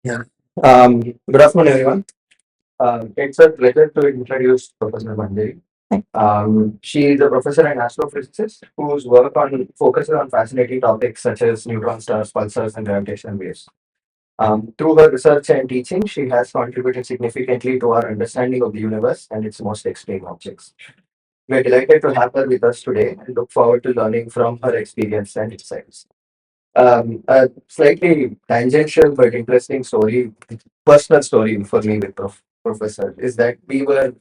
Yeah. Good afternoon, everyone. It's a pleasure to introduce Professor Manjari. She is a professor in astrophysicist whose work on focuses on fascinating topics such as neutron stars, pulsars, and gravitational waves. Through her research and teaching, she has contributed significantly to our understanding of the universe and its most extreme objects. We are delighted to have her with us today and look forward to learning from her experience and insights. A slightly tangential but interesting story, personal story for me with Professor is that we were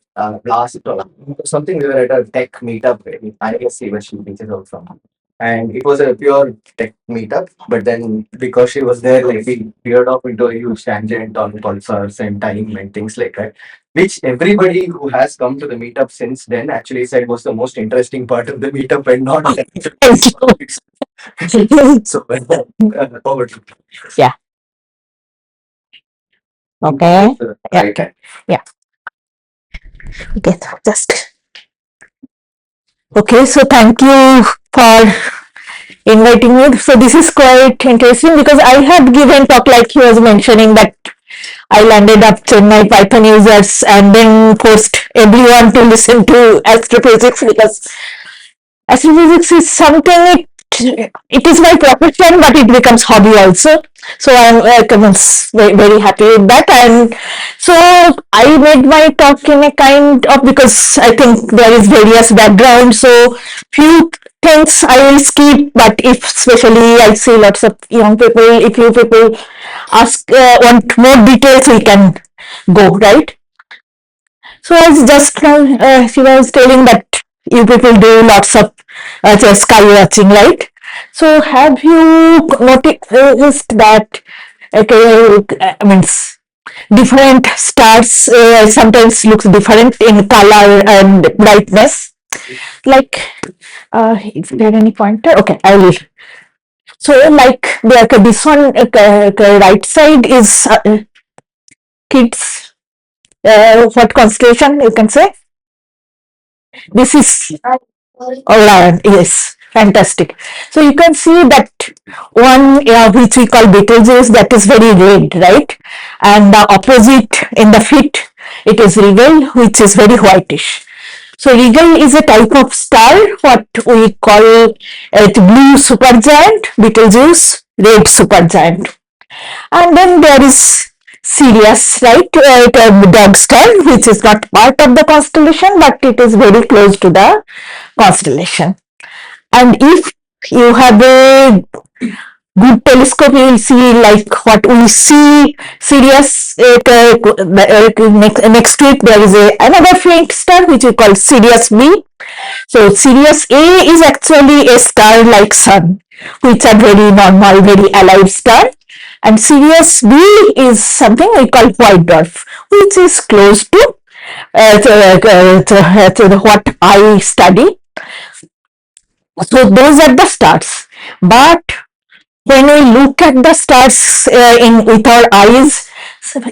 last something we were at a tech meetup in ISC where she teaches out from. And it was a pure tech meetup, but then because she was there, like we veered off into a huge tangent on pulsars and time and things like that, which everybody who has come to the meetup since then actually said was the most interesting part of the meetup and not so over to you. Yeah. Okay. Yeah. Right. Yeah. Okay. So just okay. So thank you for inviting me. So this is quite interesting because I had given talk like he was mentioning that I landed up Chennai Python users and then forced everyone to listen to astrophysics because astrophysics is something it is my profession but it becomes hobby also, so I'm very happy with that. And so I made my talk in a kind of, because I think there is various background, so few things I will skip, but if especially I see lots of young people, if you people ask want more details we can go right. So as just now, she was telling that you people do lots of sky watching, right? So have you noticed that? Okay, I mean, different stars sometimes looks different in color and brightness. Like, is there any pointer? Okay, I will. So, like, this one, right side is kids. What constellation you can say? This is Orion, yes, fantastic. So you can see that one which we call Betelgeuse, that is very red, right? And the opposite in the fit, it is Rigel, which is very whitish. So Rigel is a type of star, what we call it blue supergiant, Betelgeuse, red supergiant. And then there is Sirius, right? Dog star, which is not part of the constellation, but it is very close to the constellation. And if you have a good telescope, you will see like what we see Sirius. Next to it, there is another faint star which we call Sirius B. So Sirius A is actually a star like Sun, which are very normal, very alive star. And Sirius B is something we call white dwarf, which is close to what I study. So those are the stars. But when we look at the stars in with our eyes,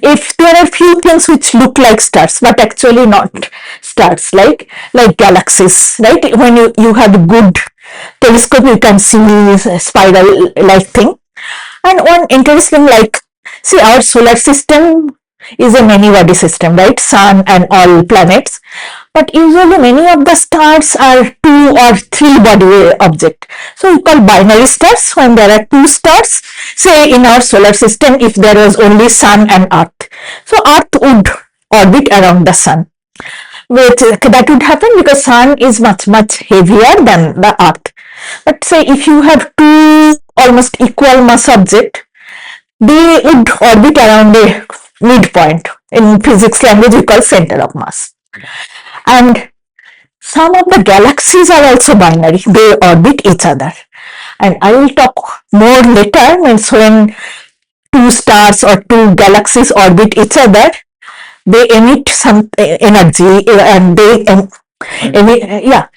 if there are few things which look like stars but actually not stars, like galaxies, right? When you have a good telescope, you can see spiral like thing. And one interesting, like, see, our solar system is a many body system, right? Sun and all planets. But usually many of the stars are two or three body object. So we call binary stars when there are two stars. Say in our solar system, if there was only Sun and Earth. So Earth would orbit around the Sun. That would happen because Sun is much heavier than the Earth. But say if you have two almost equal mass object, they would orbit around a midpoint. In physics language, we call center of mass. And some of the galaxies are also binary. They orbit each other. And I will talk more later when two stars or two galaxies orbit each other, they emit some energy and they yeah,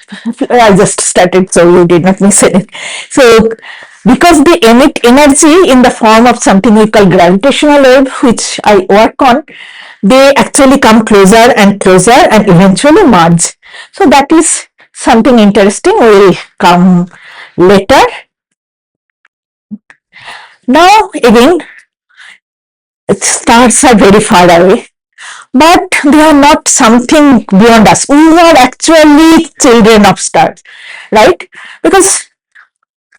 I just started, so you did not miss it. So because they emit energy in the form of something we call gravitational wave, which I work on, they actually come closer and closer and eventually merge. So that is something interesting. We will come later. Now again, stars are very far away, but they are not something beyond us. We are actually children of stars, right? Because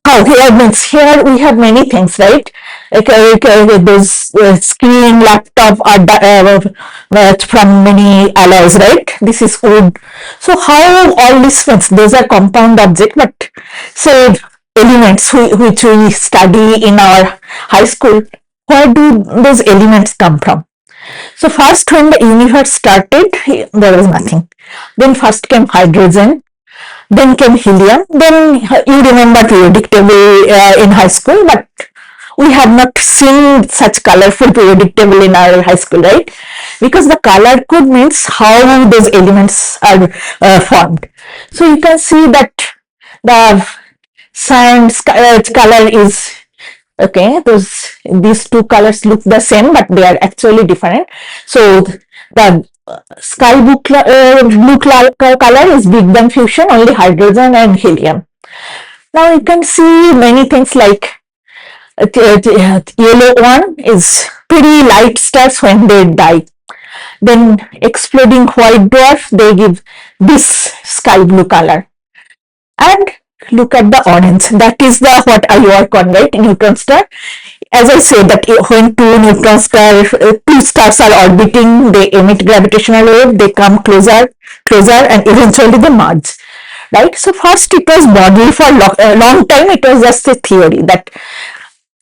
how here means here we have many things, right? Those screen, laptop are from many alloys, right? This is wood. So how all these means those are compound objects, but say elements which we study in our high school, where do those elements come from? So first when the universe started, there was nothing. Then first came hydrogen, then came helium, then you remember periodic table in high school, but we have not seen such colorful periodic table in our high school, right? Because the color code means how those elements are formed. So you can see that the science color is okay. These two colors look the same, but they are actually different. So the sky blue color is Big Bang fusion, only hydrogen and helium. Now you can see many things like yellow one is pretty light stars when they die. Then exploding white dwarf, they give this sky blue color. And look at the orange. That is the what I work on, right? Neutron star. As I said that when two stars are orbiting, they emit gravitational wave, they come closer, and eventually they merge. Right? So first it was bodily for a long time. It was just a theory that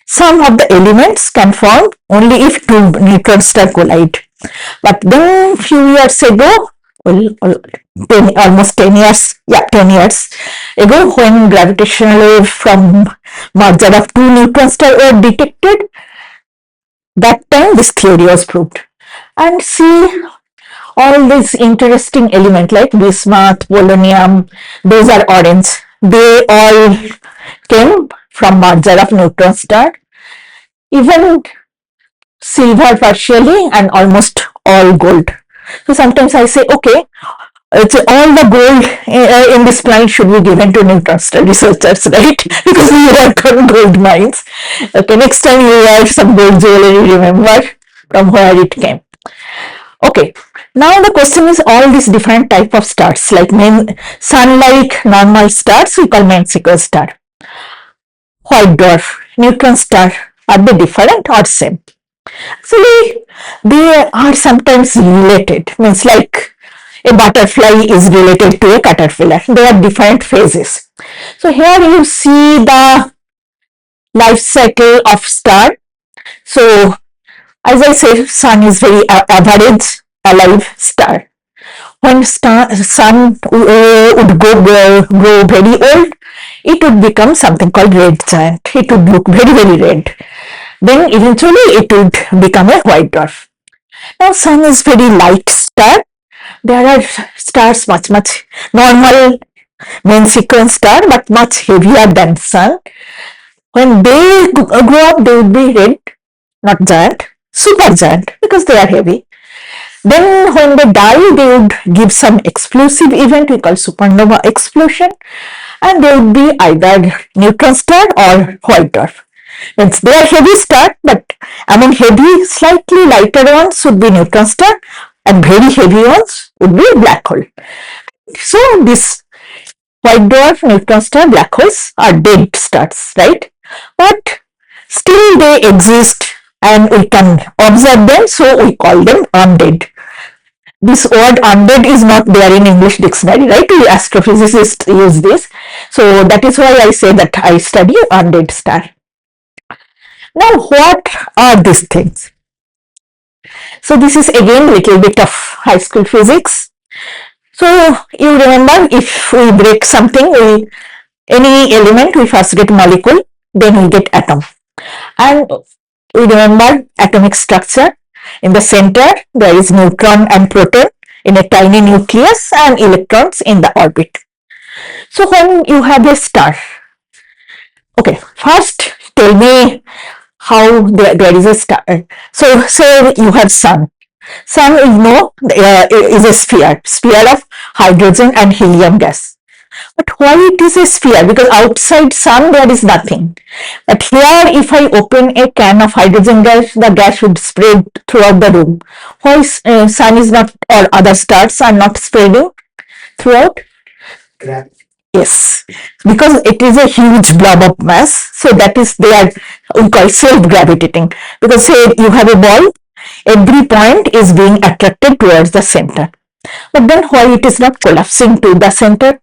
some of the elements can form only if two neutron stars collide. But then few years ago, almost 10 years, 10 years ago, when gravitational wave from merger of two neutron stars were detected, that time this theory was proved. And see all these interesting elements like bismuth, polonium, those are orange. They all came from merger of neutron star. Even silver partially and almost all gold. So sometimes I say, okay, all the gold in this planet should be given to neutron star researchers, right? Because we work on gold mines. Okay, next time you wear some gold jewelry, remember from where it came. Okay, now the question is all these different type of stars, like sun-like normal stars, we call main sequence star. White dwarf, neutron star, are they different or same? Actually, they are sometimes related, means like a butterfly is related to a caterpillar. They are different phases. So here you see the life cycle of star. So as I say, sun is very average alive star. When sun would grow very old, it would become something called red giant. It would look very, very red. Then eventually it would become a white dwarf. Now sun is very light star. There are stars much normal main sequence star, but much heavier than sun. When they grow up, they would be red, not giant, super giant, because they are heavy. Then when they die, they would give some explosive event we call supernova explosion, and they would be either neutron star or white dwarf. Means they are heavy star, but among heavy, slightly lighter ones would be neutron star, and very heavy ones would be black hole. So this white dwarf, neutron star, black holes are dead stars, right? But still they exist and we can observe them, so we call them undead. This word undead is not there in English dictionary, right? We astrophysicists use this. So that is why I say that I study undead star. Now what are these things? So this is again little bit of high school physics. So you remember, if we break something, any element, we first get molecule, then we get atom. And we remember atomic structure. In the center, there is neutron and proton in a tiny nucleus and electrons in the orbit. So when you have a star, okay, first tell me how there is a star. So say you have sun. Sun, you know, is a sphere of hydrogen and helium gas. But why it is a sphere? Because outside sun there is nothing. But here if I open a can of hydrogen gas, the gas would spread throughout the room. Why sun is not, or other stars are not spreading throughout? Yes, because it is a huge blob of mass, so that is they are, we call self-gravitating. Because say you have a ball, every point is being attracted towards the center. But then why it is not collapsing to the center?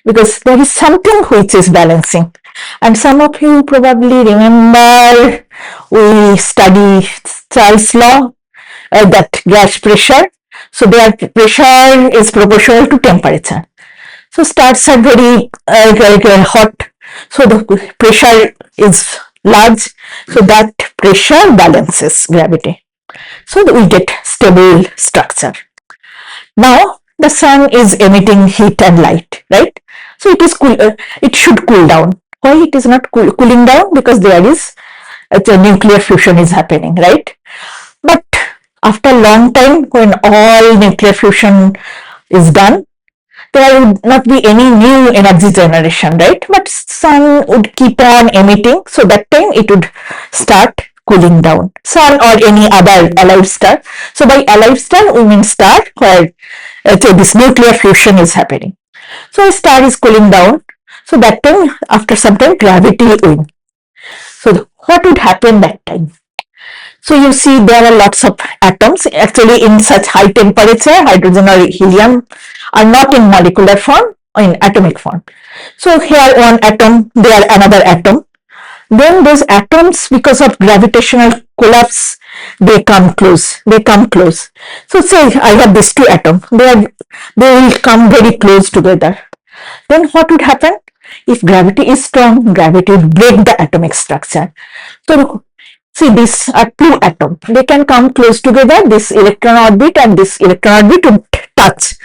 Because there is something which is balancing. And some of you probably remember we study Charles' law, that gas pressure. So their pressure is proportional to temperature. So stars are very hot, so the pressure is large, so that pressure balances gravity. So that we get stable structure. Now the sun is emitting heat and light, right? So it is cool. It should cool down. Why it is not cooling down? Because there is a nuclear fusion is happening, right? But after a long time, when all nuclear fusion is done, there would not be any new energy generation, right? But sun would keep on emitting, so that time it would start cooling down. Sun or any other alive star. So by alive star, we mean star where this nuclear fusion is happening. So a star is cooling down. So that time, after some time, gravity will. So what would happen that time? So you see there are lots of atoms. Actually, in such high temperature, hydrogen or helium are not in molecular form or in atomic form. So here one atom, there another atom. Then those atoms, because of gravitational collapse, they come close. They come close. So say I have these two atoms. They will come very close together. Then what would happen? If gravity is strong, gravity will break the atomic structure. So see, these are two atoms. They can come close together, this electron orbit and this electron orbit would touch.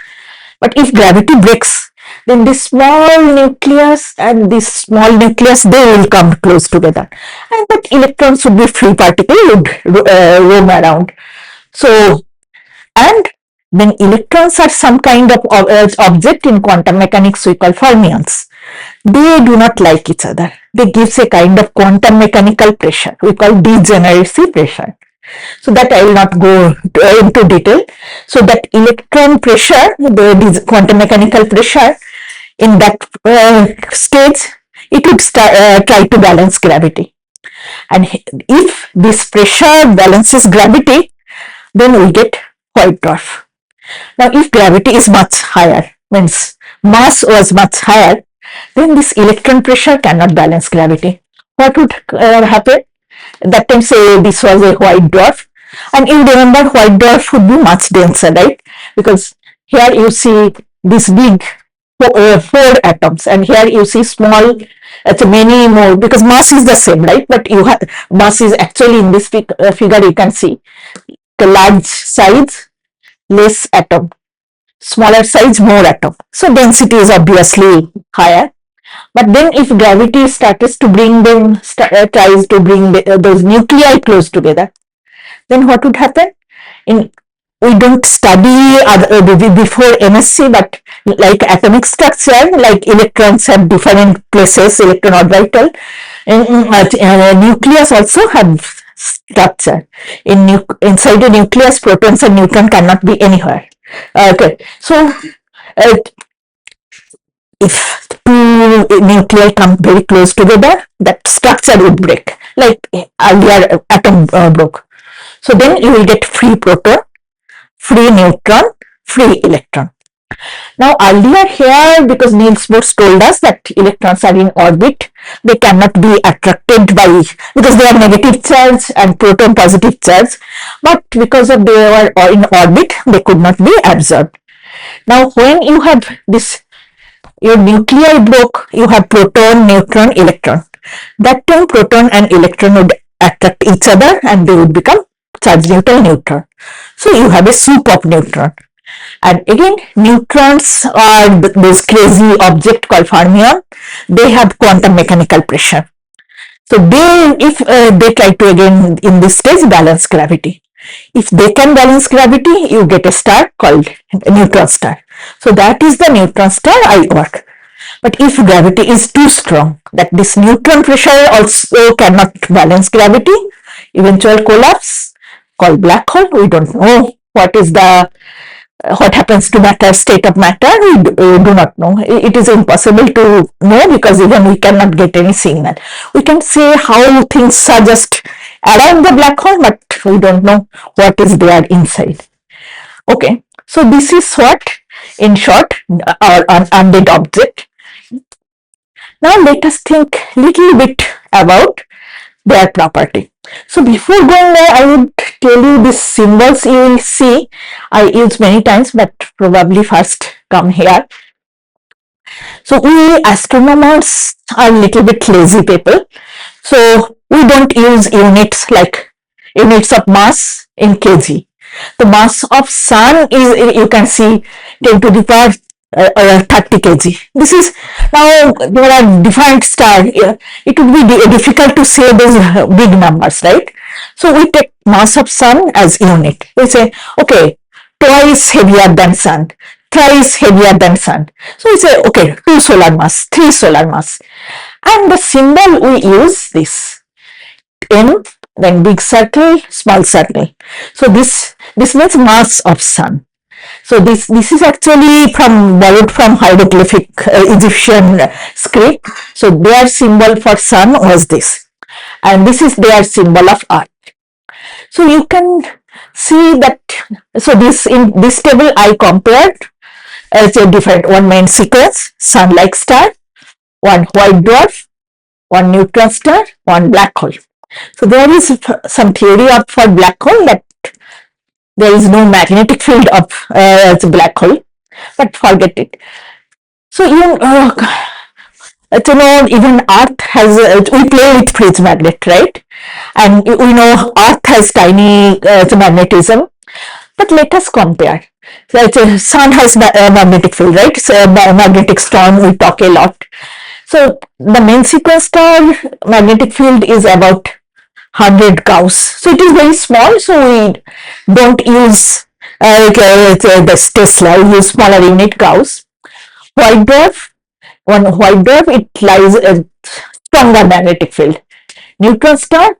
But if gravity breaks, then this small nucleus and this small nucleus, they will come close together. And that electrons would be free particle, would roam around. So, and then electrons are some kind of object in quantum mechanics we call fermions. They do not like each other. They give a kind of quantum mechanical pressure. We call degeneracy pressure. So that I will not go into detail. So that electron pressure, the quantum mechanical pressure, in that stage, it would try to balance gravity. And if this pressure balances gravity, then we get white dwarf. Now, if gravity is much higher, means mass was much higher, then this electron pressure cannot balance gravity. What would happen? That time, say this was a white dwarf, and you remember white dwarf would be much denser, right? Because here you see this big four atoms, and here you see small, many more, because mass is the same, right? But you have mass is actually in this figure you can see the large size, less atom, smaller size, more atom. So density is obviously higher. But then if gravity starts to bring them, tries to bring those nuclei close together, then what would happen? We don't study before MSc, but like atomic structure, like electrons have different places, electron orbital, and nucleus also have structure. Inside a nucleus, protons and neutrons cannot be anywhere. Okay, so if two nuclei come very close together, that structure would break, like earlier atom broke. So then you will get free proton, free neutron, free electron. Now earlier here, because Niels Bohr told us that electrons are in orbit, they cannot be attracted by, because they are negative charge and proton positive charge, but because of they were in orbit, they could not be absorbed. Now when you have this, your nuclei broke, you have proton, neutron, electron. That time proton and electron would attract each other and they would become charge neutral neutron. So you have a soup of neutron. And again, neutrons are this crazy object called fermion. They have quantum mechanical pressure. So they, if they try to again in this stage balance gravity. If they can balance gravity, you get a star called a neutron star. So that is the neutron star I work. But if gravity is too strong, that this neutron pressure also cannot balance gravity, eventual collapse called black hole. We don't know what happens to matter, state of matter, we do not know. It is impossible to know because even we cannot get any signal. We can say how things are just around the black hole, but we don't know what is there inside. Okay, so this is what, in short, our undead object. Now let us think little bit about their property. So before going there, I would tell you these symbols you will see. I use many times, but probably first come here. So we astronomers are little bit lazy people. So we don't use units like units of mass in kg. The mass of sun is, you can see, 10 to the power 30 kg. This is, now there are different stars. It would be difficult to say those big numbers, right? So we take mass of sun as unit. We say, okay, twice heavier than sun, thrice heavier than sun. So we say, okay, 2 solar mass, 3 solar mass. And the symbol we use this M, then big circle, small circle. So this means mass of sun. So this is actually borrowed from hieroglyphic Egyptian script. So their symbol for sun was this, and this is their symbol of earth. So you can see that. So in this table I compared as a different one main sequence: sun-like star, one white dwarf, one neutron star, one black hole. So there is some theory for black hole that there is no magnetic field of the black hole, but forget it. So even even Earth has, we play with fridge magnet, right? And we know Earth has tiny magnetism, but let us compare. So sun has magnetic field, right? So magnetic storm, we talk a lot. So the main sequence star magnetic field is about 100 Gauss. So it is very small, so we don't use the Tesla, we use smaller unit Gauss. White dwarf, it lies a stronger magnetic field. Neutron star,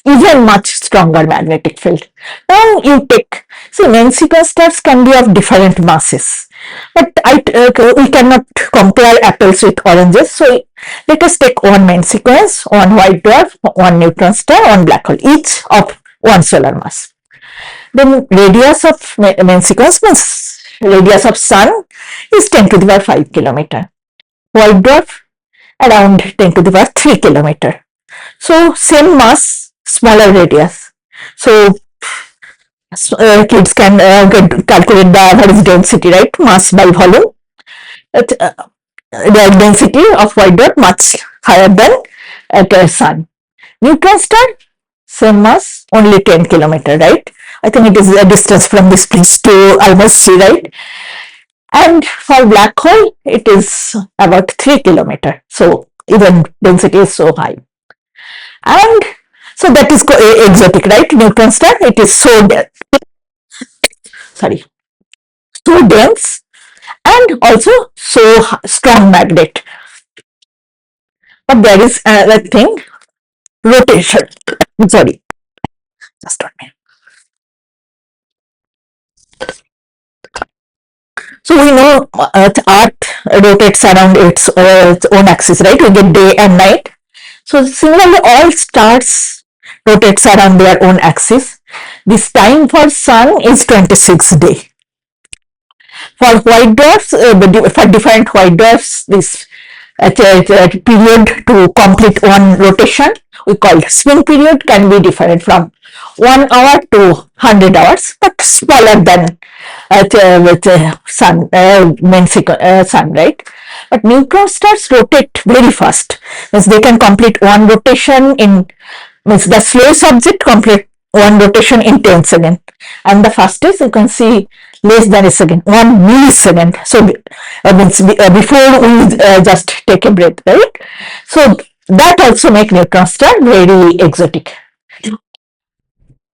even much stronger magnetic field. Now you take, see, main sequence stars can be of different masses, but we cannot compare apples with oranges. So let us take one main sequence, one white dwarf, one neutron star, one black hole, each of 1 solar mass. Then radius of main sequence means radius of sun is 10 to the power 5 kilometer. White dwarf around 10 to the power 3 kilometer. So same mass, smaller radius. So kids can calculate the average density, right? Mass by volume. The density of white dwarf much higher than at sun. Neutron star, same mass, only 10 kilometer, right? I think it is a distance from this place to almost sea, right? And for black hole, it is about 3 kilometer. So even density is so high. And so that is exotic, right? Neutron star, it is so dense and also so strong magnet. But there is another thing, rotation. Sorry, just one minute. So we know Earth rotates around its own axis, right? We get day and night. So similarly, all stars rotates around their own axis. This time for sun is 26 days. For white dwarfs, for different white dwarfs, this period to complete one rotation, we call spin period, can be different from 1 hour to 100 hours, but smaller than with sun, main sun, right? But neutron stars rotate very fast. Means they can complete one rotation in, means the slowest object complete one rotation in 10 seconds, and the fastest you can see less than a second, 1 millisecond. So means before we just take a breath, right? So that also make neutron star very exotic.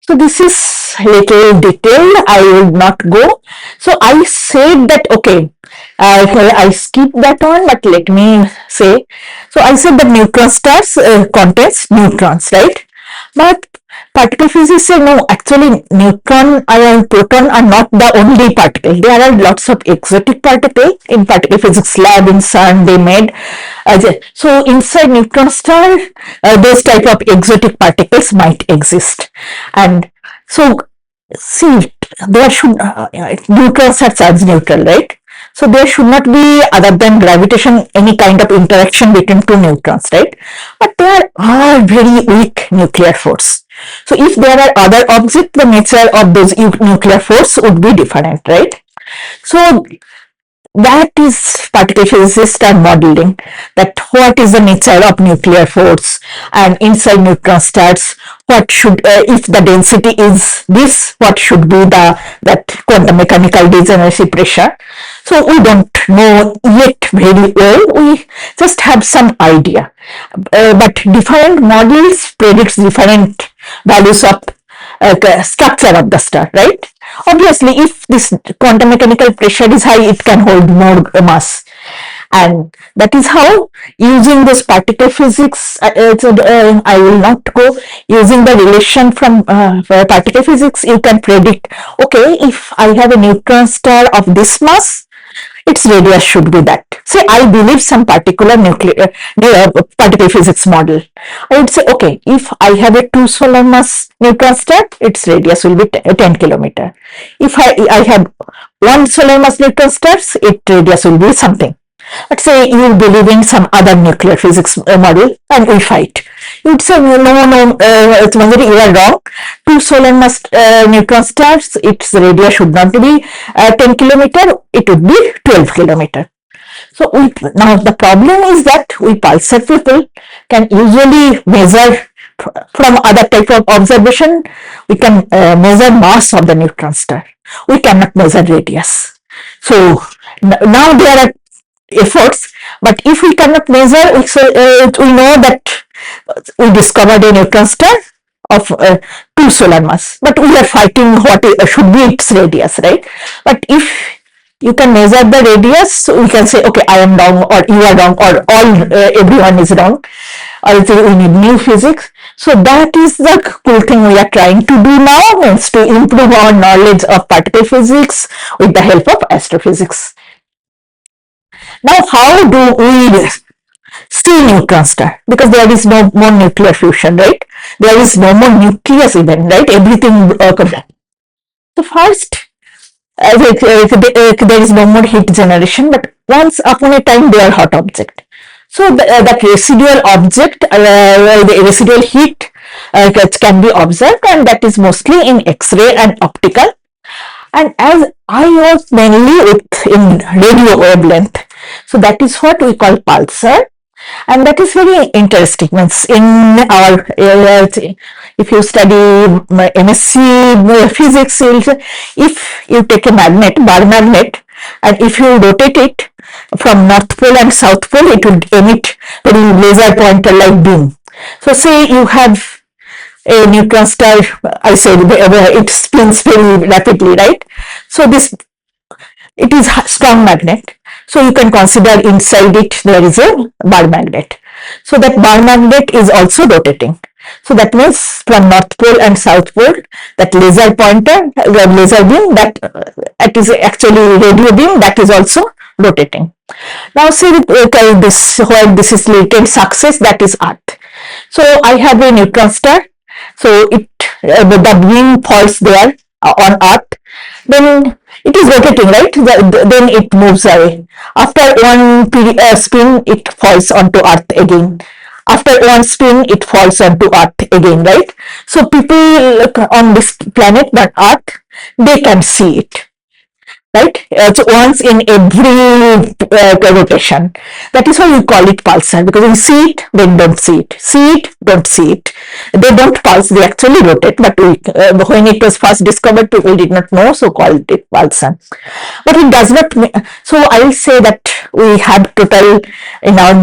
So this is is little detailed. I will not go. So I said that okay, I skip that one, but let me say. So I said that neutron stars contains neutrons, right? But particle physics say no, actually neutron and proton are not the only particle. There are lots of exotic particles in particle physics lab in CERN they made. So inside neutron star, those type of exotic particles might exist. And so see, there should neutrons are charge neutral, right? So there should not be, other than gravitation, any kind of interaction between two neutrons, right? But there are very weak nuclear force. So if there are other objects, the nature of those nuclear force would be different, right? So that is particle physicists are modeling that what is the nature of nuclear force, and inside neutron stars what should if the density is this, what should be the that quantum mechanical degeneracy pressure. So we don't know yet very well, we just have some idea, but different models predicts different values of structure of the star, right? Obviously, if this quantum mechanical pressure is high, it can hold more mass. And that is how, using this particle physics, I will not go, using the relation from particle physics, you can predict, okay, if I have a neutron star of this mass, its radius should be that. Say I believe some particular particle physics model. I would say, okay, if I have a 2 solar mass neutron star, its radius will be 10 kilometer. If I have 1 solar mass neutron stars, its radius will be something. Let's say you believe in some other nuclear physics model and we fight. You would say, no, Manjari, you are wrong. 2 solar mass neutron stars, its radius should not be 10 kilometer, it would be 12 kilometer. So now the problem is that we pulsar people can usually measure from other type of observation, we can measure mass of the neutron star. We cannot measure radius. So now there are efforts, but if we cannot measure, we know that we discovered a neutron star of 2 solar mass, but we are fighting what should be its radius, right? But if you can measure the radius, so we can say, okay, I am wrong, or you are wrong, or everyone is wrong, or we need new physics. So that is the cool thing we are trying to do now, is to improve our knowledge of particle physics with the help of astrophysics. Now, how do we see neutron star? Because there is no more nuclear fusion, right? There is no more nucleus even, right? Everything. So first, there is no more heat generation, but once upon a time they are hot object. So that residual object, the residual heat can be observed, and that is mostly in X-ray and optical. And as I was mainly in radio wavelength, so that is what we call pulsar, and that is very interesting. Means in our if you study MSc physics, if you take a magnet, bar magnet, and if you rotate it from north pole and south pole, it will emit very laser pointer like beam. So say you have a neutron star, I said it spins very rapidly, right? So it is a strong magnet. So you can consider inside it there is a bar magnet. So that bar magnet is also rotating. So that means from north pole and south pole, that laser pointer, laser beam, that is actually radio beam, that is also rotating. Now see this, where this is latent success, that is Earth. So I have a neutron star. So the beam falls there on Earth. Then it is rotating, right? Then it moves away. After one spin, it falls onto Earth again. After one spin, it falls onto Earth again, right? So people on this planet, but Earth, they can see it. Right? So once in every rotation. That is why we call it pulsar, because we see it, then don't see it. See it, don't see it. They don't pulse, they actually rotate, but when it was first discovered, people did not know, so called it pulsar. But it does not, so I will say that we have total, in our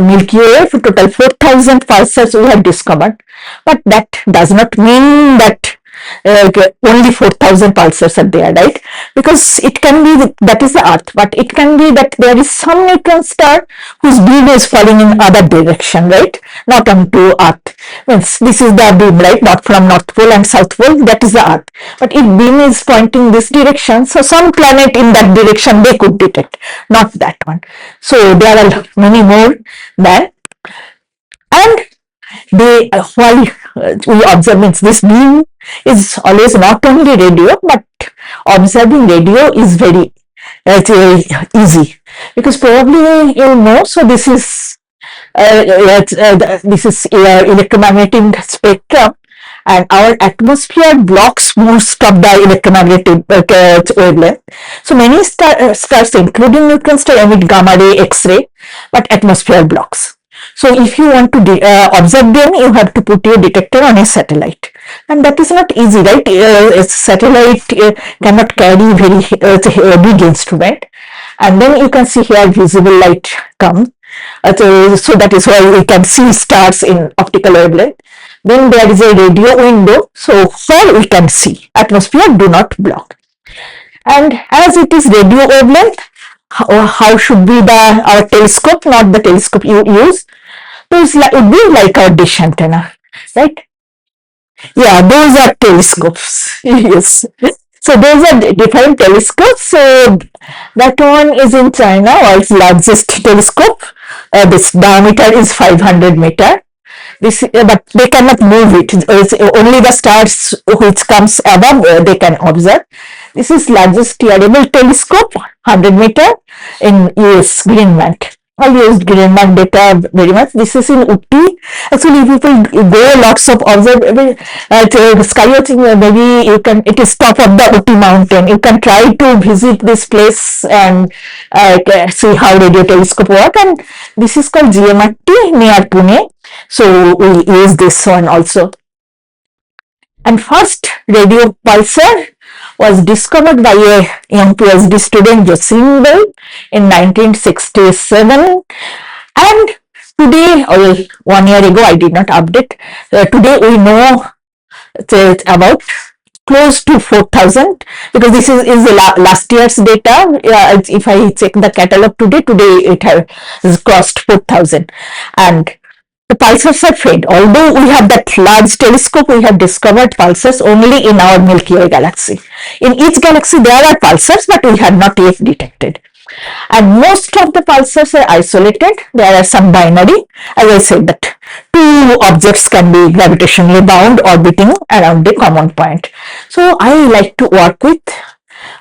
Milky Way, total 4,000 pulsars we have discovered. But that does not mean that only 4,000 pulsars are there, right? Because it can be that is the Earth, but it can be that there is some neutron star whose beam is falling in other direction, right? Not onto Earth. Means this is the beam, right? Not from North Pole and South Pole. That is the Earth. But if beam is pointing this direction, so some planet in that direction they could detect, not that one. So there are many more than, and they while we observe, means this beam is always not only radio, but observing radio is very easy, because probably you know. So this is electromagnetic spectrum, and our atmosphere blocks most of the electromagnetic wavelength. So many stars, including neutron star, emit gamma ray, X-ray, but atmosphere blocks. So if you want to observe them, you have to put your detector on a satellite, and that is not easy, right? A satellite cannot carry very big instrument, and then you can see here visible light come. So that is why we can see stars in optical wavelength. Then there is a radio window, so where we can see, atmosphere do not block. And as it is radio wavelength, how should be our telescope, not the telescope you use. Those would be like our dish antenna, right? Yeah, those are telescopes. Yes. So those are different telescopes. So that one is in China, world's largest telescope. This diameter is 500 meter. This, but they cannot move it. It's only the stars which comes above they can observe. This is largest hearable telescope, 100 meter in US, Greenland. I used Greenland data very much. This is in Uti. Actually, people go lots of observe sky watching. Maybe you can. It is top of the Uti mountain. You can try to visit this place and see how radio telescope work. And this is called GMRT near Pune. So we use this one also. And first radio pulsar was discovered by a young PhD student, Jocelyn Bell, in 1967. And today, or 1 year ago, I did not update. Today we know about close to 4,000, because this is last year's data. If I check the catalog today it has crossed 4,000. And the pulsars are faint. Although we have that large telescope, we have discovered pulsars only in our Milky Way galaxy. In each galaxy there are pulsars, but we have not yet detected. And most of the pulsars are isolated. There are some binary. As I said, that two objects can be gravitationally bound orbiting around a common point. So I like to work with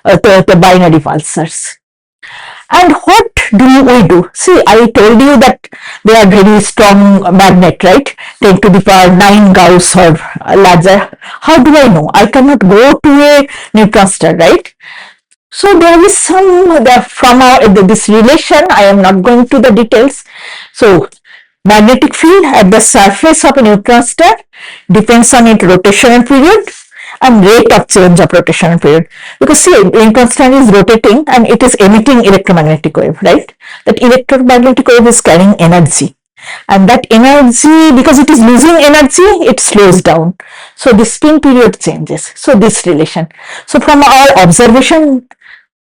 the binary pulsars. And what do we do? See, I told you that they are very strong magnet, right? 10 to the power 9 Gauss or larger. How do I know? I cannot go to a neutron star, right? So there is some from this relation. I am not going to the details. So magnetic field at the surface of a neutron star depends on its rotational period and rate of change of rotational period. Because see, neutron star is rotating and it is emitting electromagnetic wave, right? That electromagnetic wave is carrying energy. And that energy, because it is losing energy, it slows down. So the spin period changes. So this relation. So from our observation,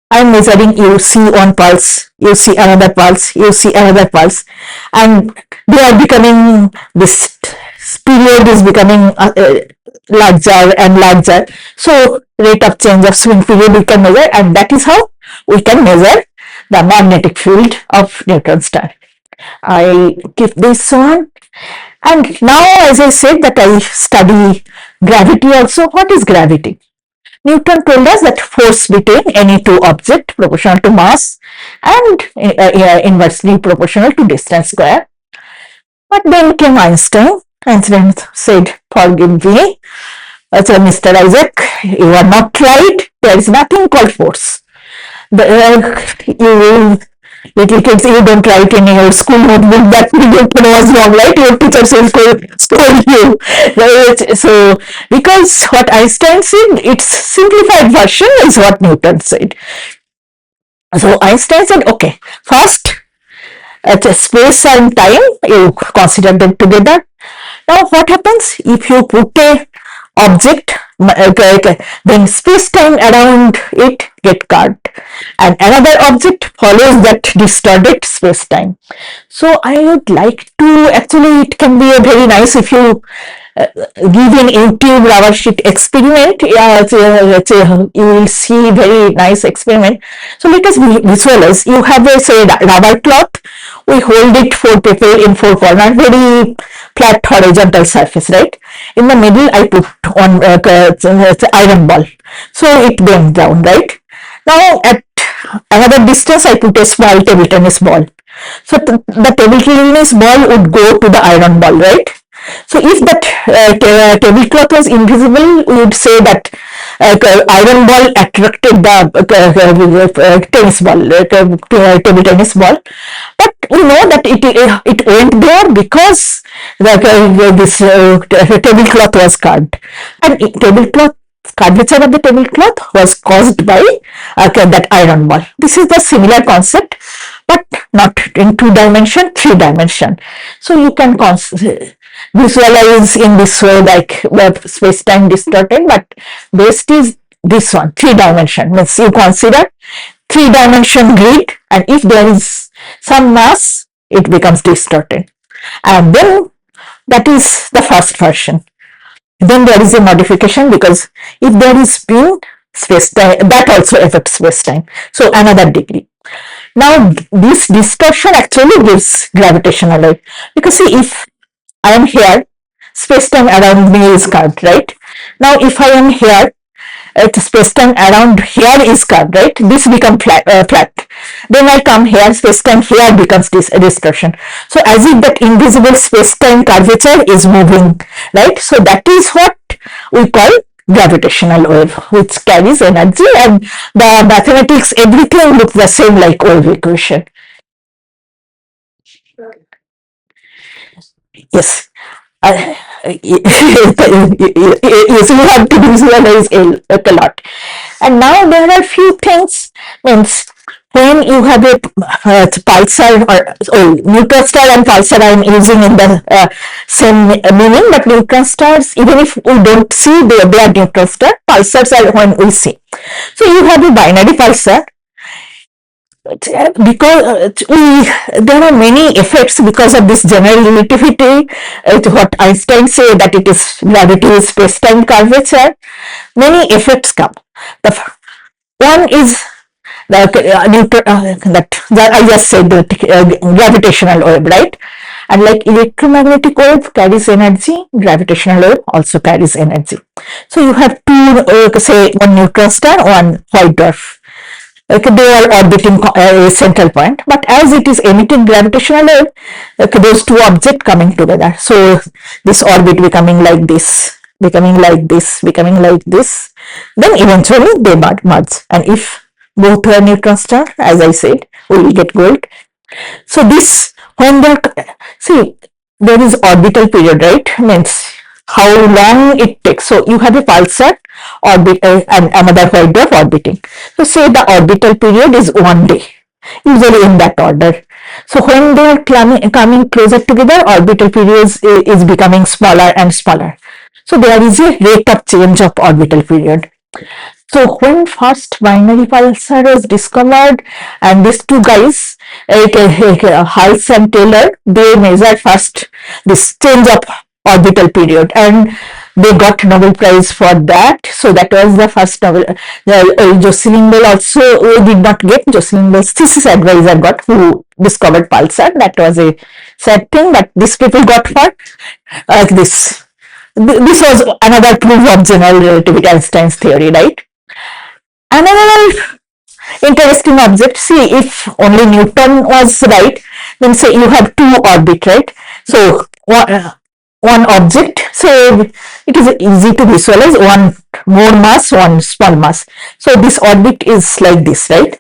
I am measuring, you see one pulse, you see another pulse, you see another pulse, and they are becoming, this period is becoming larger and larger. So rate of change of spin period we can measure, and that is how we can measure the magnetic field of neutron star. I keep this on. And now, as I said, that I study gravity also. What is gravity? Newton told us that force between any two objects proportional to mass and inversely proportional to distance square. But then came Einstein. Einstein said, forgive me, Mr. Isaac, you are not right. There is nothing called force. You little kids, you don't write in your school notebook that Newton was wrong, right? Your teachers will scold you, right? So, because what Einstein said, its simplified version is what Newton said. So Einstein said, okay, first, space and time, you consider them together. Now, what happens if you put a object, then space-time around it get curved, and another object follows that distorted space-time. So I would like to, actually it can be a very nice if you give an YouTube rubber sheet experiment, you will see very nice experiment. So let us visualize. You have a say rubber cloth, we hold it four people in four corners, very flat horizontal surface, right? In the middle I put on iron ball, so it bends down, right? Now at another distance I put a small table tennis ball, so the table tennis ball would go to the iron ball, right? So if that tablecloth was invisible, we would say that iron ball attracted the tennis ball, table tennis ball. But we know that it went there because this tablecloth was carved, and tablecloth curvature of the tablecloth was caused by that iron ball. This is the similar concept, but not in 2-dimension, 3-dimension. So you can visualize in this way, like space-time distorted, but best is this one, 3-dimension. Means you consider 3-dimension grid, and if there is some mass, it becomes distorted. And then that is the first version. Then there is a modification, because if there is spin, space-time, that also affects space-time. So another degree. Now this distortion actually gives gravitational wave, because see, if I am here, space-time around me is curved, right? Now if I am here, space-time around here is curved, right? This becomes flat. Then I come here, space-time here becomes this distortion. So as if that invisible space-time curvature is moving, right? So that is what we call gravitational wave, which carries energy, and the mathematics, everything looks the same like wave equation. Yes. Yes, we have to visualize a lot. And now there are few things, means when you have a pulsar, or neutron star and pulsar I am using in the same meaning, but neutron stars, even if we don't see, they are neutron star. Pulsars are when we see. So you have a binary pulsar, because there are many effects because of this general relativity, what Einstein say that it is gravity is space-time curvature. Many effects come. The one is that I just said, that gravitational wave, right? And like electromagnetic wave carries energy, gravitational wave also carries energy. So you have two, say one neutron star, one white dwarf. Okay, they are orbiting a central point, but as it is emitting gravitational wave, okay, those two objects coming together. So this orbit becoming like this, becoming like this, becoming like this, then eventually they merge. And if both are neutron star, as I said, we will get gold. So this, when they see, there is orbital period, right? Means how long it takes. So you have a pulsar orbit and another white dwarf orbiting. So say the orbital period is 1 day, usually in that order. So when they are coming closer together, orbital period is becoming smaller and smaller. So there is a rate of change of orbital period. So when first binary pulsar was discovered, and these two guys, Hulse and Taylor, they measured first this change of orbital period, and they got Nobel Prize for that. So that was the first Nobel. Jocelyn Bell also did not get. Jocelyn Bell's thesis advisor got, who discovered pulsar. That was a sad thing, but these people got for this. This was another proof of general relativity, Einstein's theory, right? Another interesting object, see, if only Newton was right, then say you have two orbit, right? So one object, so it is easy to visualize, one more mass, one small mass. So this orbit is like this, right?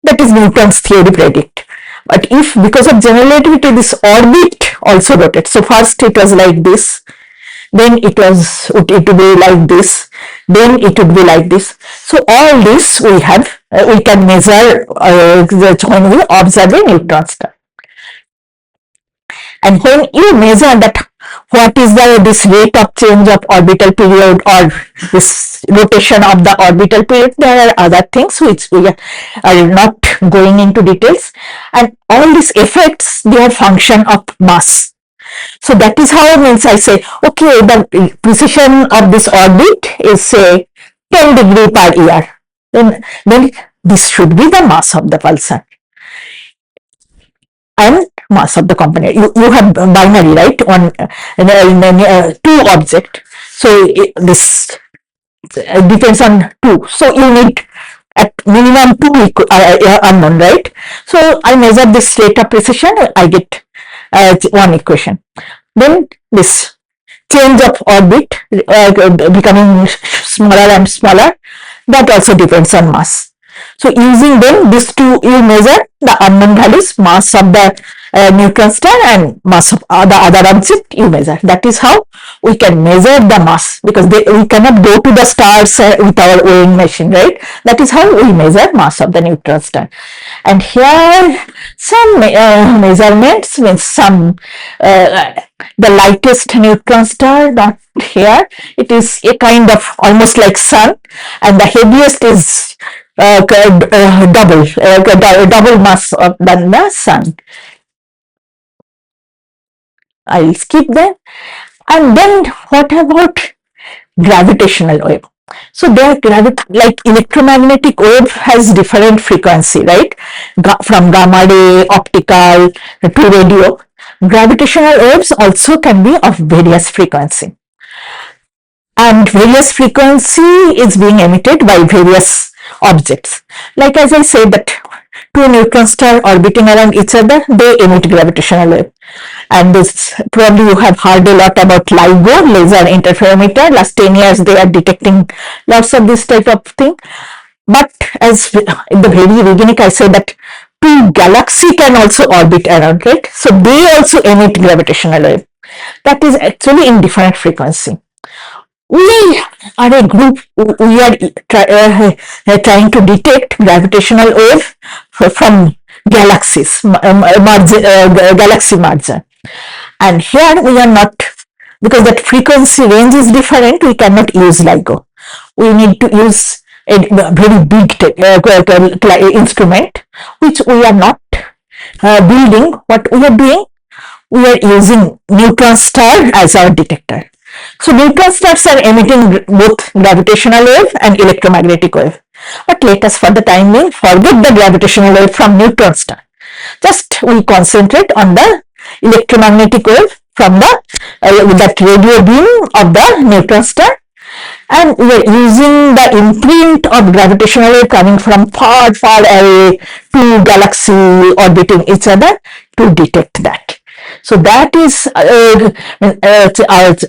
That is Newton's theory predict. But if because of general relativity this orbit also rotates, so first it was like this, then it would be like this, then it would be like this. So all this we can measure when we observe a neutron star. And when you measure that what is this rate of change of orbital period or this rotation of the orbital period. There are other things which we are not going into details, and all these effects, they are function of mass. So that is how means I say, okay, the precision of this orbit is say 10 degree per year. Then this should be the mass of the pulsar and mass of the component. You have binary, right? On two object. So this depends on two. So you need at minimum two unknown, right? So I measure this rate of precision. I get one equation. Then this change of orbit becoming smaller and smaller, that also depends on mass. So using them, these two, you measure the unknown values, mass of the neutron star and mass of the other object you measure. That is how we can measure the mass, because we cannot go to the stars with our weighing machine, right? That is how we measure mass of the neutron star. And here some measurements means some the lightest neutron star, not here, it is a kind of almost like sun, and the heaviest is double mass than the sun. I'll skip that. And then what about gravitational wave? So there, like electromagnetic wave has different frequency, right? From gamma ray, optical to radio. Gravitational waves also can be of various frequency. And various frequency is being emitted by various objects. Like as I said that two neutron stars orbiting around each other, they emit gravitational wave. And this, probably you have heard a lot about LIGO, laser interferometer. Last 10 years they are detecting lots of this type of thing. But as in the very beginning I said that two galaxies can also orbit around, right? So they also emit gravitational wave. That is actually in different frequency. We are a group, we are trying to detect gravitational wave from galaxies, galaxy merger. And here we are not, because that frequency range is different, we cannot use LIGO. We need to use a very big instrument, which we are not building. What we are doing, we are using neutron star as our detector. So neutron stars are emitting both gravitational wave and electromagnetic wave. But let us for the time being forget the gravitational wave from neutron star. Just we concentrate on the electromagnetic wave from the that radio beam of the neutron star, and we are using the imprint of gravitational wave coming from far away to galaxy orbiting each other to detect that. So that is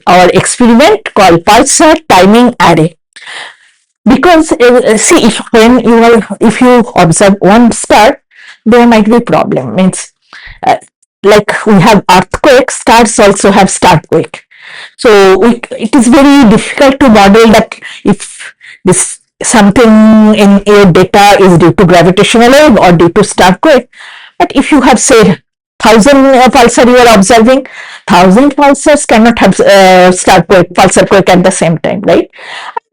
our experiment called pulsar timing array. Because see, if you observe one star, there might be problem. Means like we have earthquake, stars also have starquake. So it is very difficult to model that if this something in your data is due to gravitational wave or due to starquake. But if you have say 1,000 pulsar you are observing, 1,000 pulsars cannot have starquake, pulsar quake at the same time, right?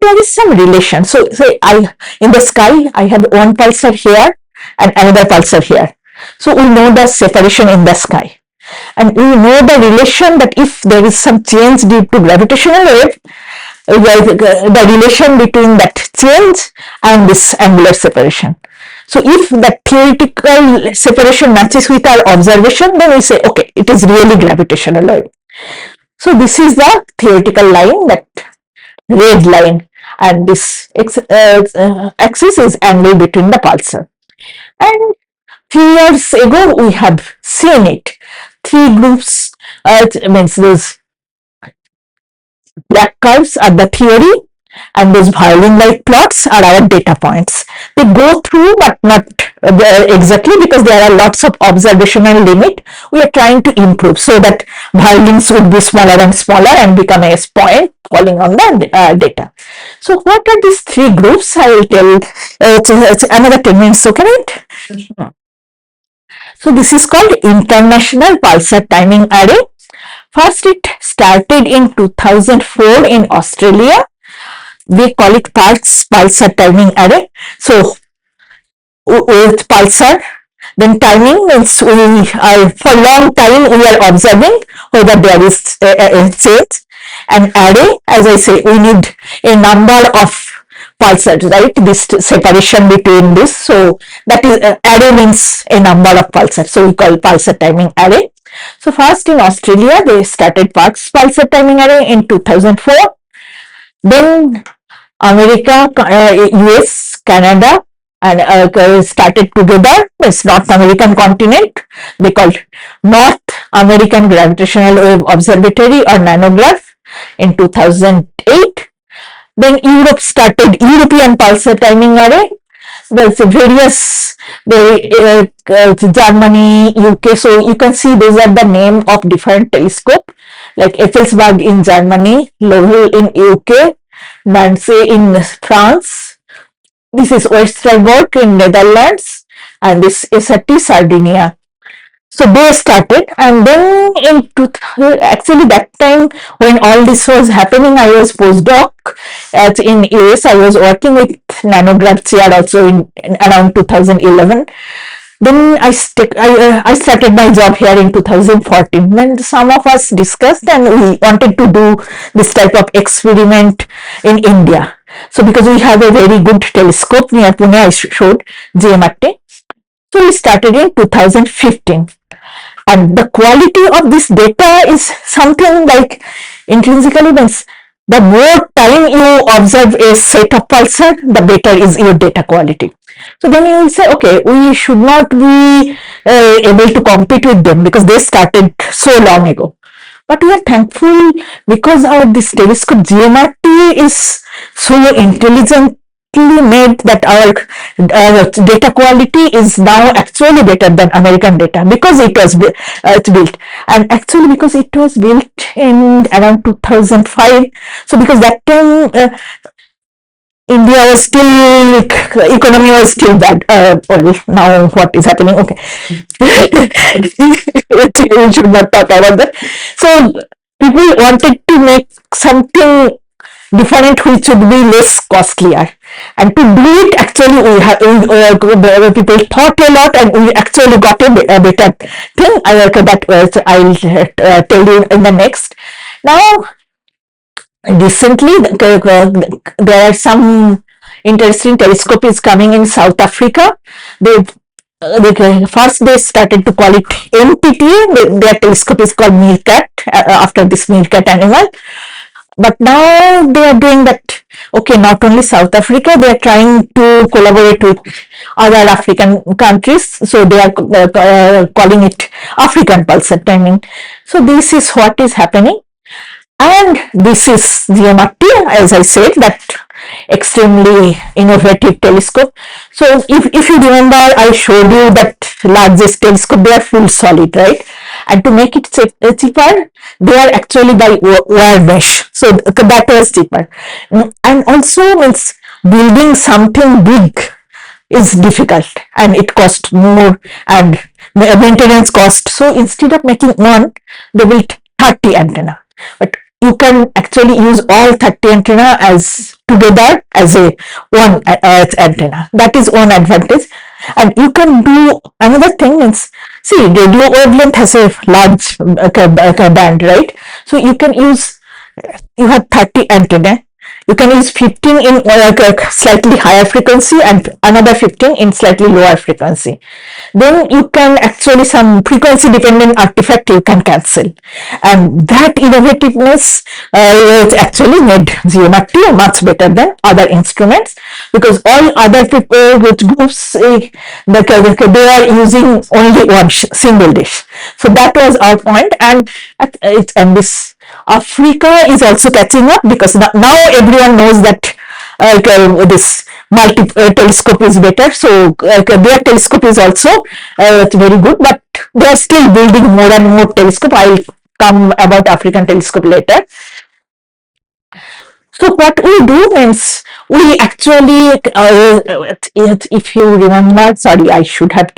There is some relation. So say in the sky I have one pulsar here and another pulsar here. So we know the separation in the sky. And we know the relation that if there is some change due to gravitational wave, the relation between that change and this angular separation. So if the theoretical separation matches with our observation, then we say, okay, it is really gravitational wave. So this is the theoretical line, that red line, and this axis is angle between the pulsar. And few years ago we have seen it. Three groups, means those black curves are the theory, and those violin-like plots are our data points. They go through, but not exactly, because there are lots of observational limit. We are trying to improve so that violins would be smaller and smaller and become a point falling on the data. So what are these three groups? I will tell. It's another 10 minutes, so can it? So this is called International Pulsar Timing Array. First, it started in 2004 in Australia. We call it pulsar timing array. So with pulsar, then timing means we are for long time we are observing whether there is a change. And array, as I say, we need a number of pulsars, right? This separation between this. So that is array means a number of pulsars. So we call pulsar timing array. So first in Australia they started pulsar timing array in 2004. Then America, US, Canada, and started together. It's North American continent. They called North American Gravitational Wave Observatory or NanoGrav in 2008. Then Europe started European Pulsar Timing Array. There's various Germany, UK. So you can see these are the name of different telescope like Effelsberg in Germany, Lovell in UK, Nancy in France. This is Westerbork in Netherlands, and this is at Sardinia. So they started, and then actually that time when all this was happening, I was postdoc in US. I was working with nanograph chair also in around 2011. Then I started my job here in 2014. When some of us discussed and we wanted to do this type of experiment in India. So because we have a very good telescope near Pune, I showed GMRT. So we started in 2015. And the quality of this data is something like intrinsically means the more time you observe a set of pulsar, the better is your data quality. So then you will say, okay, we should not be able to compete with them because they started so long ago. But we are thankful because this telescope GMRT is so intelligently made that our data quality is now actually better than American data because it was built, and actually because it was built in around 2005. So because that time India was still, economy was still bad. Well, now what is happening? Okay, we should not talk about that. So people wanted to make something different which would be less costlier, and to do it actually people thought a lot and we actually got a better thing. That I'll tell you in the next. Now recently there are some interesting telescope is coming in South Africa. First they started to call it MPT. Their telescope is called meerkat after this meerkat animal. But now they are doing that. Okay, not only South Africa, they are trying to collaborate with other African countries. So they are calling it African pulsar timing. So this is what is happening. And this is GMRT, as I said, that extremely innovative telescope. So if you remember, I showed you that largest telescope, they are full solid, right? And to make it cheaper, they are actually by wire mesh. So that was cheaper. And also means building something big is difficult and it costs more and maintenance cost. So instead of making one, they built 30 antenna. But you can actually use all 30 antenna as together as a one antenna. That is one advantage. And you can do another thing means, see, radio wavelength has a large band, right? So you can use, you have 30 antenna. You can use 15 in slightly higher frequency and another 15 in slightly lower frequency. Then you can actually some frequency dependent artifact you can cancel. And that innovativeness actually made GMRT much better than other instruments, because all other people with groups, they are using only one single dish. So that was our point, and this Africa is also catching up because now everyone knows that this telescope is better. So their telescope is also very good, but they are still building more and more telescope. I will come about African telescope later. So what we do means we actually, if you remember, sorry, I should have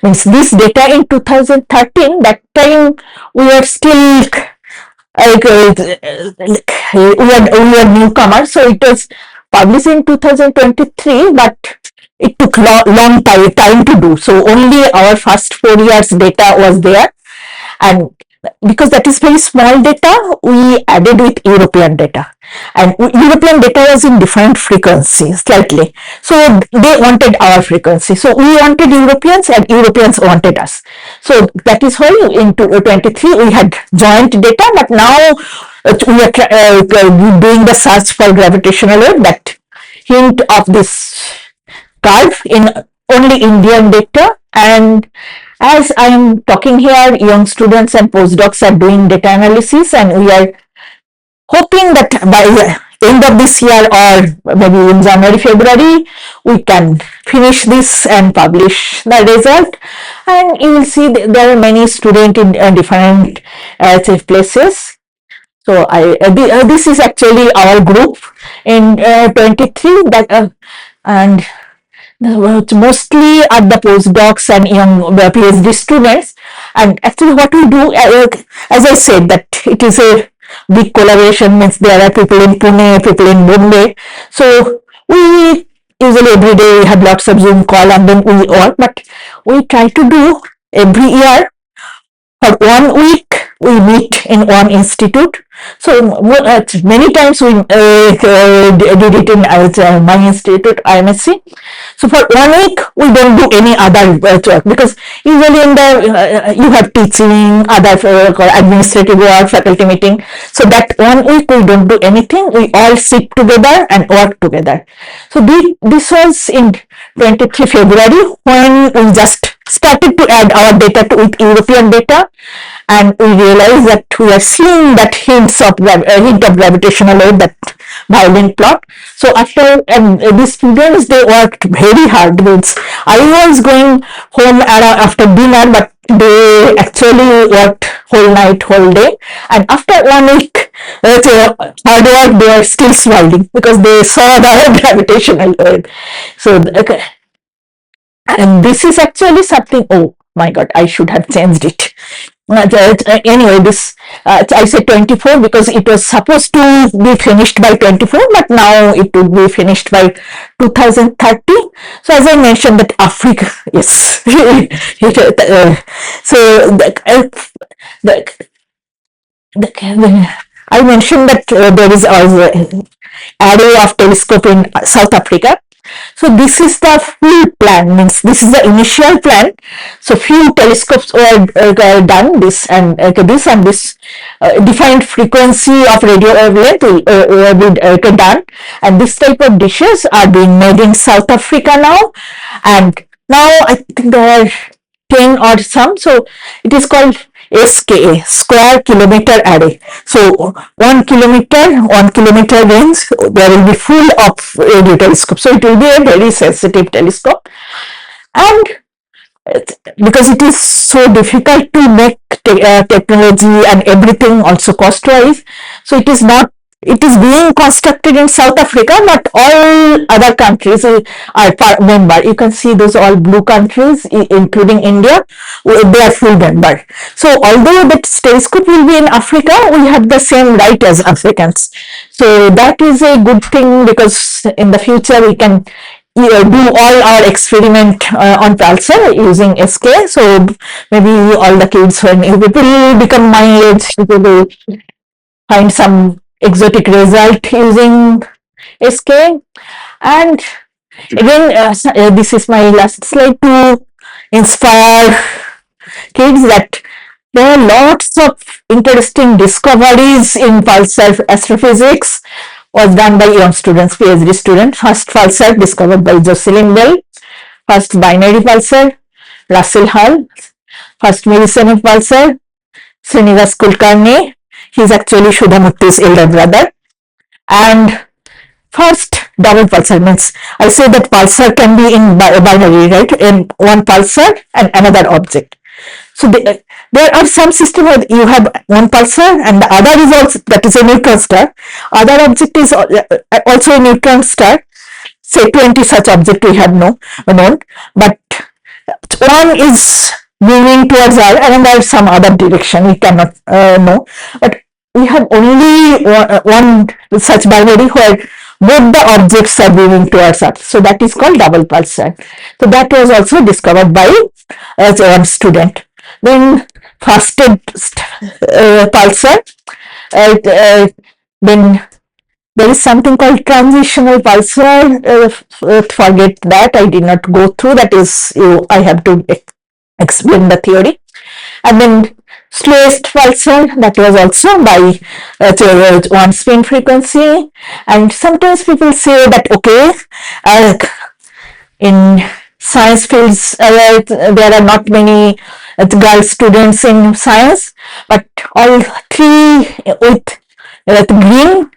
means this data in 2013. That time we are still we are newcomers, so it was published in 2023, but it took long time to do. So only our first 4 years data was there, and because that is very small data, we added with European data, and European data was in different frequencies slightly. So they wanted our frequency. So we wanted Europeans, and Europeans wanted us. So that is why in 2023 we had joint data, but now we are doing the search for gravitational wave, that hint of this curve in only Indian data. And as I am talking here, young students and postdocs are doing data analysis, and we are hoping that by the end of this year, or maybe in January, February, we can finish this and publish the result. And you will see there are many students in different places. So this is actually our group in 23, that and mostly are the postdocs and young PhD students. And actually what we do, as I said, that it is a big collaboration, means there are people in Pune, people in Bombay. So we usually every day we have lots of Zoom call, and then we work, but we try to do every year for 1 week we meet in one institute. So many times we did it in my institute, IMSC. So for 1 week we don't do any other work, because usually in the you have teaching, other administrative work, faculty meeting. So that 1 week we don't do anything. We all sit together and work together. So this was in 23 February, when we just started to add our data with European data, and we realized that we are seeing that hint of gravitational wave, that violin plot. So after the students, they worked very hard. I was going home after dinner, but they actually worked whole night, whole day, and after 1 week hard work, they are still smiling because they saw the gravitational wave. So okay. And this is actually something, oh my god, I should have changed it. Anyway, this I said 24 because it was supposed to be finished by 24, but now it will be finished by 2030. So as I mentioned, that Africa, yes. So I mentioned that there is an array of telescope in South Africa. So this is the full plan, means this is the initial plan. So few telescopes were done, this and this defined frequency of radio wavelength will be done, and this type of dishes are being made in South Africa now. And now I think there are 10 or some. So it is called SKA, Square Kilometer Array. So 1 kilometer range, there will be full of radio telescope. So it will be a very sensitive telescope. And because it is so difficult to make technology and everything, also cost-wise, so it is being constructed in South Africa, but all other countries are member. You can see those all blue countries, including India, they are full member. So although that telescope will be in Africa, we have the same right as Africans. So that is a good thing, because in the future we can do all our experiment on pulsar using SK. So maybe all the kids, when people become my age, they will find some exotic result using SK. And again, this is my last slide to inspire kids that there are lots of interesting discoveries in pulsar astrophysics was done by young students, PhD students. First pulsar discovered by Jocelyn Bell, first binary pulsar, Russell Hall, first Mersenne pulsar, Srinivas Kulkarni. He is actually Sudhamurthy's elder brother. And first double pulsar, means I say that pulsar can be in binary, right? In one pulsar and another object. So there are some systems where you have one pulsar and the other is also, that is a neutron star. Other object is also a neutron star. Say 20 such object we have known, but one is moving towards our, and there is some other direction we cannot know. But we have only one such binary where both the objects are moving towards Earth. So that is called double pulsar. So that was also discovered by one student. Then faster pulsar, then there is something called transitional pulsar. Forget that, I did not go through that. Is I have to explain the theory. And then slowest pulsar, that was also by one spin frequency. And sometimes people say that okay, in science fields there are not many girl students in science, but all three with green,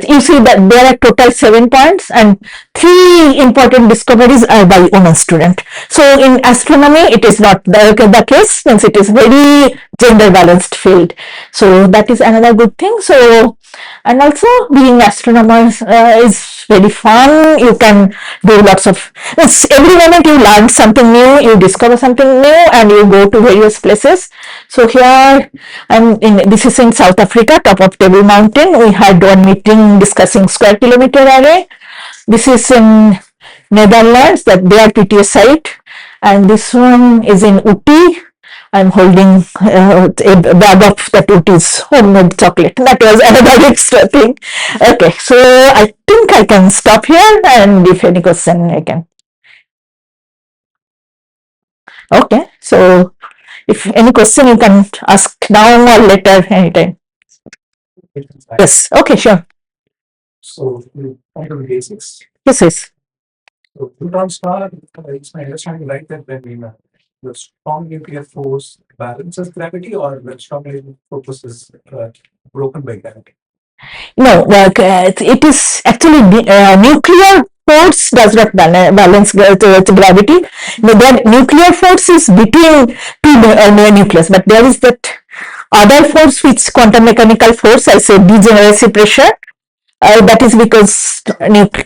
you see that there are total 7 points and 3 important discoveries are by women student. So in astronomy it is not the case, since it is very gender balanced field. So that is another good thing. So, and also being astronomers is very fun. You can do lots of, every moment you learn something new, you discover something new, and you go to various places. So here this is in South Africa, top of Table Mountain. We had one meeting discussing square kilometer array. This is in Netherlands, that their PTA site, and this one is in Uti. I'm holding a bag of that Uti's homemade chocolate. That was another extra thing. Okay, so I think I can stop here, and if any question I can. Okay, so if any question you can ask now or later, anytime. Yes, okay, sure. So, on to the basics. Yes, yes. So, neutron star, it's my understanding right that when the strong nuclear force balances gravity, or when strong nuclear force is broken by gravity? No, it is actually nuclear force does not balance gravity. The nuclear force is between two nucleus, but there is that other force, which quantum mechanical force, I say degeneracy pressure. That is because that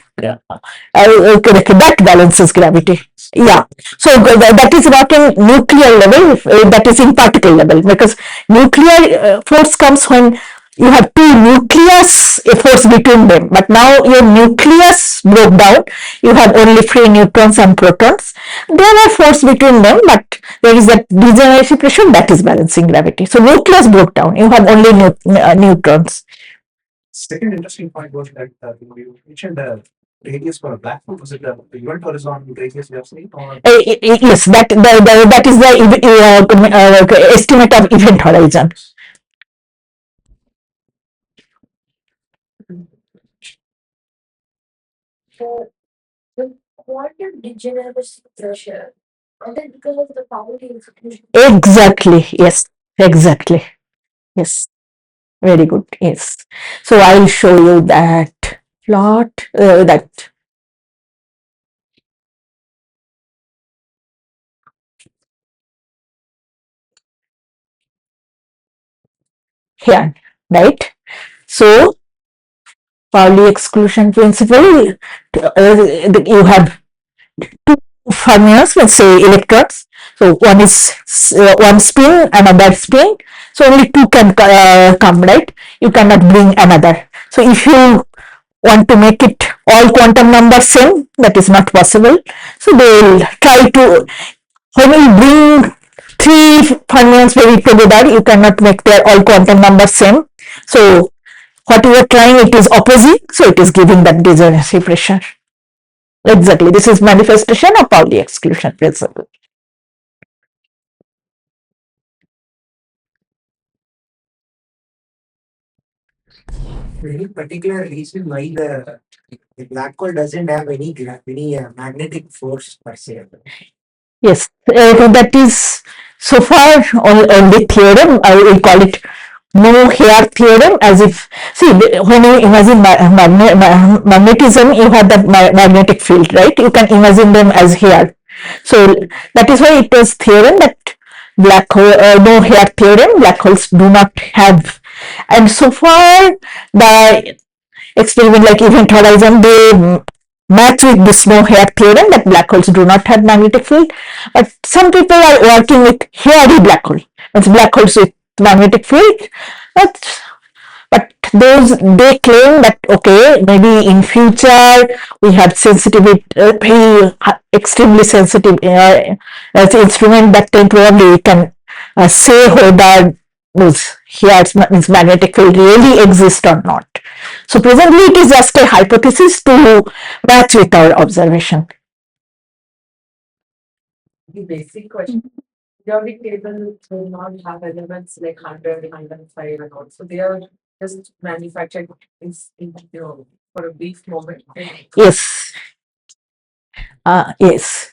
balances gravity. Yeah, so that is not in nuclear level, that is in particle level, because nuclear force comes when you have two nucleus force between them, but now your nucleus broke down, you have only free neutrons and protons. There are force between them, but there is that degeneracy pressure that is balancing gravity. So nucleus broke down, you have only neutrons. Second interesting point was that you mentioned the radius for a black hole. Was it the event horizon radius we have seen? Or? Yes, that is the estimate of event horizon. So the quantum degeneracy pressure, and then because of the Pauli execution. Exactly, yes, exactly. Yes, very good. Yes. So I'll show you that plot, that here, right? So Pauli exclusion principle, you have two fermions, let's say electrons. So one is one spin, another spin. So only two can come, right? You cannot bring another. So if you want to make it all quantum numbers same, that is not possible. So they will try to, when you bring three fermions very together, you cannot make their all quantum numbers same. So what you are trying, it is opposite, so it is giving that degeneracy pressure. Exactly, this is manifestation of Pauli exclusion principle. Any particular reason why the black hole doesn't have any magnetic force per se? Yes, that is so far only theorem. I will call it no hair theorem, as if, see, when you imagine magnetism, you have that magnetic field, right? You can imagine them as hair. So that is why it was theorem that black hole, no hair theorem, black holes do not have. And so far the experiment like event horizon, they match with this no hair theorem that black holes do not have magnetic field. But some people are working with hairy black hole, it's black holes with magnetic field. But those they claim that okay, maybe in future we have sensitivity, very extremely sensitive as instrument that then probably we can say whether those here's means magnetic field really exist or not. So presently it is just a hypothesis to match with our observation. The basic question. Periodic table will not have elements like 100, 105 and all. So they are just manufactured for a brief moment. Yes. Yes.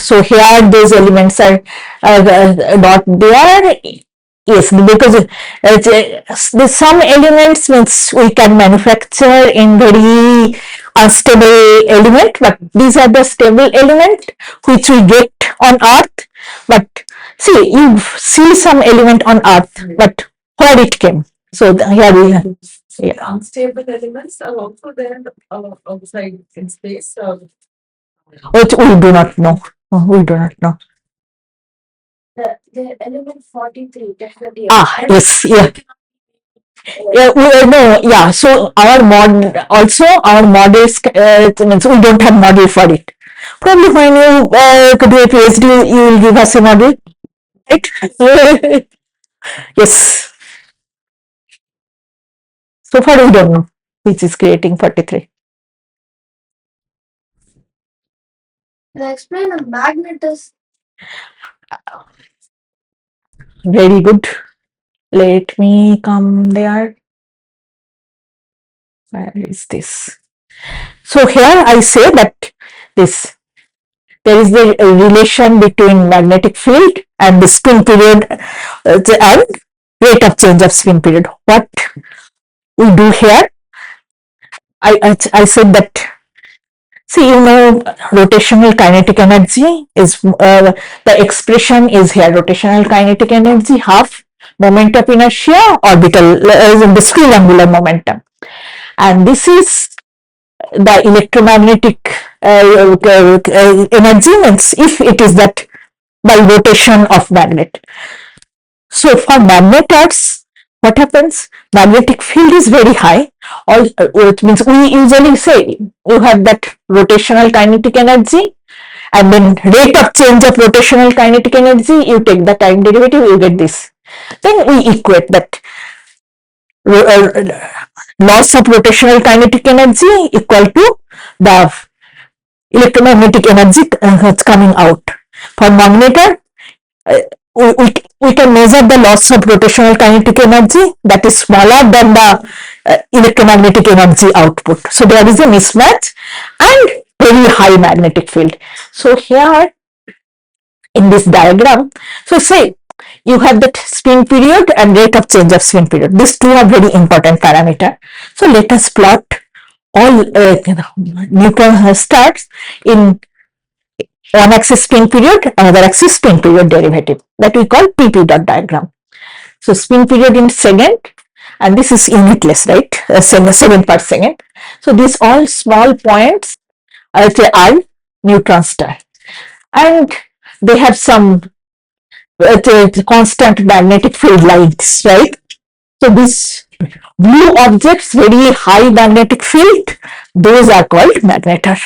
So here those elements are not there. Yes, because some elements means we can manufacture in very unstable element, but these are the stable element which we get on Earth. But see, you see some element on Earth, but where it came. So here we have. Yeah. Unstable elements are also there outside in space. Which we do not know. We do not know. The element 43 definitely. Yes, yeah. Yeah, no, yeah. So our models means we don't have model for it. Probably when you do a PhD, you will give us a model, right? Yes. So far we don't know which is creating 43. Explain a magnet is. Very good. Let me come there. Where is this? So here I say that this there is the relation between magnetic field and the spin period and rate of change of spin period. What we do here, I said that, see, rotational kinetic energy is, the expression is here, rotational kinetic energy half moment of inertia orbital, the spin angular momentum. And this is the electromagnetic energy, means if it is that by rotation of magnet. So for magnetars, what happens? Magnetic field is very high, which means we usually say you have that rotational kinetic energy, and then rate of change of rotational kinetic energy, you take the time derivative, you get this. Then we equate that loss of rotational kinetic energy equal to the electromagnetic energy that's coming out. For magnetar, we can measure the loss of rotational kinetic energy that is smaller than the electromagnetic energy output. So there is a mismatch and very high magnetic field. So here in this diagram, so say you have that spin period and rate of change of spin period. These two are very important parameter. So let us plot all neutron stars in one axis spin period, another axis spin period derivative, that we call PP dot diagram. So spin period in second, and this is unitless, right? Second per second. So these all small points are neutron star, and they have some constant magnetic field lines, right? So these blue objects, very high magnetic field, those are called magnetar.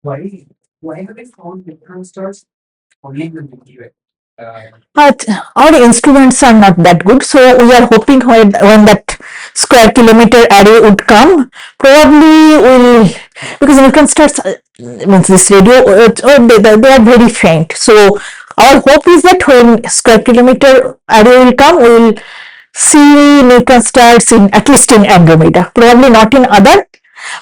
Why have we found neutron stars only in the Milky Way? But our instruments are not that good, so we are hoping when that square kilometer array would come, probably we'll, because neutron stars means this radio, they are very faint. So our hope is that when square kilometer array will come, we will see neutron stars in at least in Andromeda, probably not in other.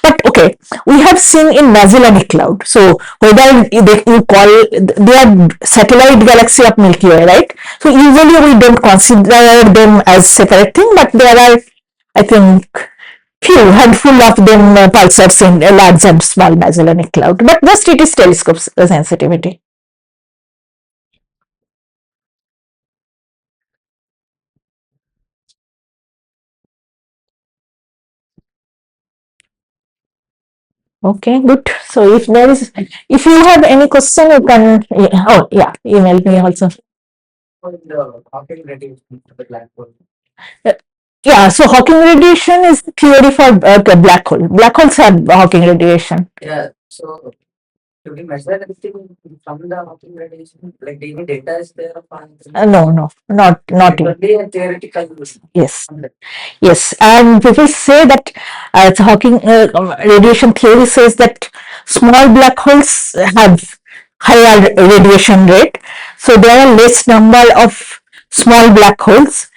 But okay, we have seen in Magellanic Cloud. So whether you call, they are satellite galaxy of Milky Way, right? So usually we don't consider them as separate thing, but there are, I think, few handful of them pulsars in large and small Magellanic Cloud. But just it is telescope sensitivity. Okay, good. So if you have any question, you can, email me also. The Hawking radiation of the black hole. Yeah, so Hawking radiation is theory for black hole. Black holes have Hawking radiation. Yeah, so do we measure anything from the Hawking radiation? Like, any data is there upon? No, not It yet. will be a theoretical. Yes. Yes, and people say that the Hawking radiation theory says that small black holes have higher radiation rate, so there are less number of small black holes.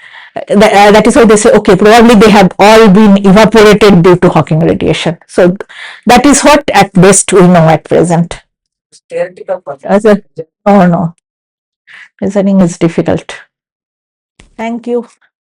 That is why they say, okay, probably they have all been evaporated due to Hawking radiation. So that is what at best we know at present. Theoretical. Oh no, reasoning is difficult. Thank you.